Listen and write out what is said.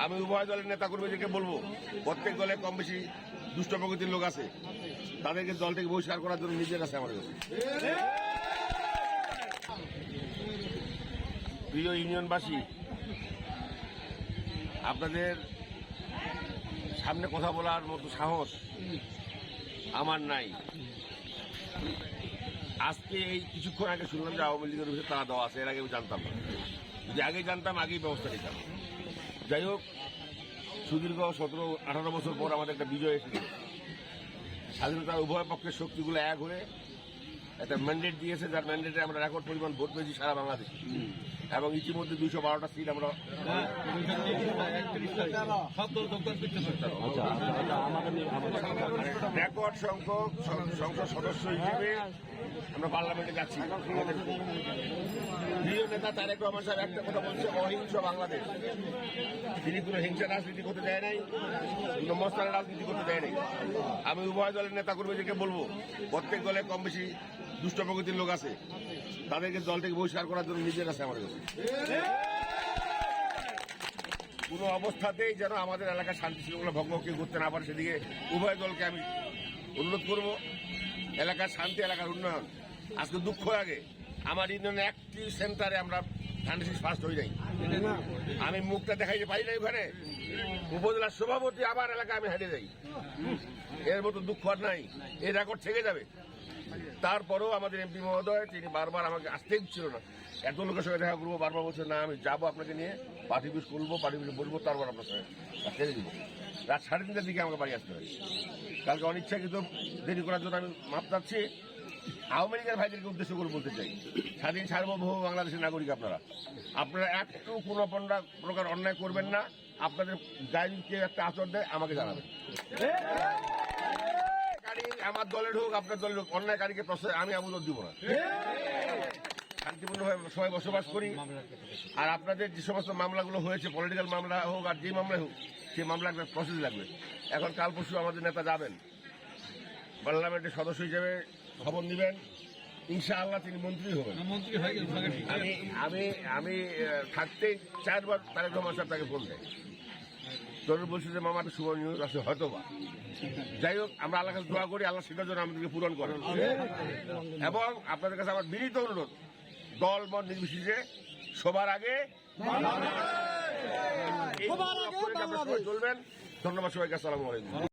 আমি উভয় দলের নেতা কর্মীদেরকে বলবো, প্রত্যেক দলে কম বেশি দুষ্ট প্রকৃতির লোক আছে, তাদেরকে দল থেকে বহিষ্কার করার জন্য নিজের আছে আমাদের কাছে। প্রিয় ইউনিয়নবাসী, আপনাদের সামনে কথা বলার মতো সাহস আমার নাই। আজকে এই কিছুক্ষণ আগে শুনলাম যে আওয়ামী লীগের বিষয়ে তারা দেওয়া আছে, এর আগে আমি জানতাম না। যদি আগে জানতাম আগেই ব্যবস্থা নিতাম। যাই হোক, সুদীর্ঘ 17-18 বছর পর আমাদের একটা বিজয় এসেছে। স্বাধীনতার উভয় পক্ষের শক্তিগুলো এক হয়ে একটা ম্যান্ডেট দিয়েছে, যার ম্যান্ডেটে আমরা রেকর্ড পরিমাণ ভোট পেয়েছি সারা বাংলাদেশে, এবং ইতিমধ্যে 212টা সিট আমরা রেকর্ড সংখ্যক সংসদ সদস্য হিসেবে আমরা পার্লামেন্টে যাচ্ছি। প্রিয় নেতা তারেক রহমান সাহেব একটা কথা বলছে, অহিংস বাংলাদেশ। তিনি কোনো হিংসা রাজনীতি করতে দেয় নাই, কোনো মস্তানের রাজনীতি করতে দেয় নাই। আমি উভয় দলের নেতা কর্মীদেরকে বলবো, প্রত্যেক দলে কম বেশি দুষ্ট প্রকৃতির লোক আছে, তাদেরকে দল থেকে বহিষ্কার করার জন্য নিজের আছে আমাদের কাছে। কোনো অবস্থাতেই যেন আমাদের এলাকার শান্তি শৃঙ্খলা ভঙ্গ কেউ করতে না পারে, সেদিকে উভয় দলকে আমি অনুরোধ করব। এলাকার শান্তি, এলাকার উন্নয়ন। আজকে দুঃখ লাগে, আমার ইউনিয়নে একটি সেন্টারে আমরা 36 ফার্স্ট হয়ে যাই। আমি মুখটা দেখাইতে পারি না, ওখানে উপজেলার সভাপতি আবার এলাকায় আমি হেরে যাই। এর মতো দুঃখ আর নাই, এই রেকর্ড থেকে যাবে। তারপরেও আমাদের এমপি মহোদয় তিনি বারবার আমাকে আসতেই ছিল না, এত লোকের সঙ্গে দেখা করবো, বারবার বলছে না আমি যাবো আপনাকে নিয়ে, পার্টি অফিস করবো, পার্টি অফিসে বলবো, তারপর আপনার সঙ্গে ছেড়ে দিব। রাত 3:30টার দিকে আমাকে বাড়ি আসতে হয়। কালকে অনিচ্ছাকৃত দেরি করার জন্য আমি মাপ চাচ্ছি। আওয়ামী লীগের ভাইদেরকে উদ্দেশ্য করে বলতে চাই, স্বাধীন সার্বভৌম বাংলাদেশের নাগরিক আপনারা একটু কোনো প্রকার অন্যায় করবেন না। আপনাদের গায়ে কেউ একটা আচরণ দেয় আমাকে জানাবেন। আমার দলের হোক, আপনার দলের হোক, অন্যায়কারীকে প্রশ্রয় আমি আবুদর দিব না। শান্তিপূর্ণভাবে সবাই বসবাস করি। আর আপনাদের যে সমস্ত মামলাগুলো হয়েছে, পলিটিক্যাল মামলা হোক আর যে মামলা হোক, সেই মামলা একটা প্রসেস লাগবে। এখন কাল পরশু আমাদের নেতা যাবেন পার্লামেন্টের সদস্য হিসেবে, খবর নেবেন, ইনশাআল্লাহ তিনি মন্ত্রী হবেন। আমি থাকতেই 4 বার তারেক রহমান সাহেব তাকে ফোন দেয়, তোর বলছি যে মামা একটা শুভ নিউজ আছে হয়তো বা। যাই হোক, আমরা আল্লাহর কাছে দোয়া করি, আল্লাহ সেটার জন্য আমাদেরকে পূরণ করেন। এবং আপনাদের কাছে আমার বিনীত অনুরোধ, দল মত নির্বিশেষে সবার আগে চলবেন। ধন্যবাদ সবাইকে, আসসালামু আলাইকুম।